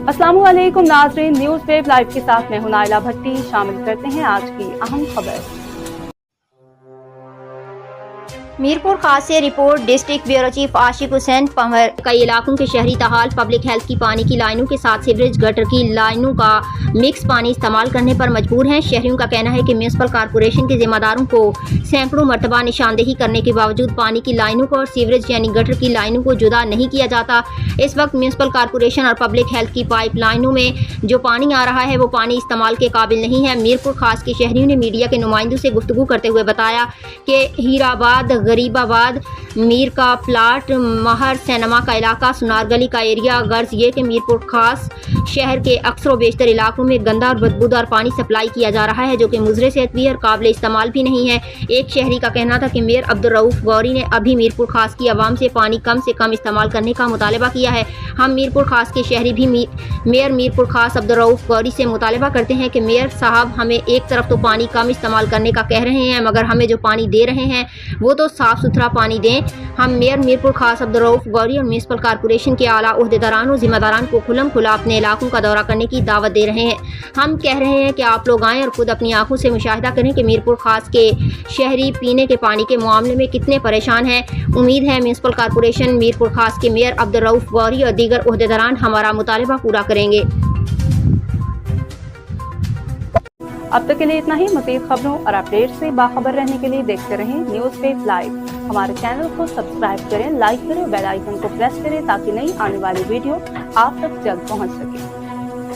अस्सलामु अलैकुम नाज़रीन, न्यूज़ वेब लाइव के साथ मैं हूं नाइला भट्टी। शामिल करते हैं आज की अहम खबर। मीरपुर खास से रिपोर्ट। डिस्ट्रिक्ट ब्यूरो चीफ आशिक हुसैन पंवर। कई इलाकों के शहरी तहाल पब्लिक हेल्थ की पानी की लाइनों के साथ सीवरेज गटर की लाइनों का मिक्स पानी इस्तेमाल करने पर मजबूर हैं। शहरियों का कहना है कि म्यूनसिपल कॉरपोरेशन के जिम्मेदारों को सैकड़ों मरतबा निशानदेही करने के बावजूद पानी की लाइनों को और सीवरेज यानी गटर की लाइनों को जुदा नहीं किया जाता। इस वक्त म्यूनसिपल कॉरपोरेशन और पब्लिक हेल्थ की पाइप लाइनों में जो पानी आ रहा है वो पानी इस्तेमाल के काबिल नहीं है। मीरपुर खास के शहरियों ने मीडिया के नुमाइंदों से गुफ्तगू करते हुए बताया कि हीराबाद, गरीबाबाद, मीर का प्लाट, महर सिनेमा का इलाका, सुनार गली का एरिया, गर्ज ये कि मीरपुर खास शहर के अक्सर व बेशतर इलाकों में गंदा और बदबूदार पानी सप्लाई किया जा रहा है जो कि मुज़र सेहत भी है और काबिल इस्तेमाल भी नहीं है। एक शहरी का कहना था कि मेयर अब्दुल रऊफ गौरी ने अभी मीरपुर खास की आवाम से पानी कम से कम इस्तेमाल करने का मुतालबा किया है। हम मीरपुर खास के शहरी भी मेयर मीरपुर खास अब्दुल रऊफ गौरी से मुतालबा करते हैं कि मेयर साहब हमें एक तरफ तो पानी कम इस्तेमाल करने का कह रहे हैं मगर हमें जो पानी दे रहे हैं वो तो साफ़ सुथरा पानी दें। हम मेयर मीरपुर खास अब्दुल रऊफ गौरी और म्यूनसिपल कॉरपोरेशन के आला ओहदेदारान और जिम्मेदारान को खुलम खुला अपने इलाकों का दौरा करने की दावत दे रहे हैं। हम कह रहे हैं कि आप लोग आएँ और खुद अपनी आंखों से मुशाहिदा करें कि मीरपुर खास के शहरी पीने के पानी के मामले में कितने परेशान हैं। उम्मीद है म्यूनसिपल कॉरपोरेशन मीरपुर खास के मेयर अब्दुल रऊफ गौरी और दीगर ओहदेदारान हमारा मुतालबा पूरा करेंगे। अब तक के लिए इतना ही। मज़ीद खबरों और अपडेट से बाखबर रहने के लिए देखते रहें न्यूज़ वेब लाइव। हमारे चैनल को सब्सक्राइब करें, लाइक करें, बेल आइकन को प्रेस करें ताकि नई आने वाली वीडियो आप तक जल्द पहुंच सके।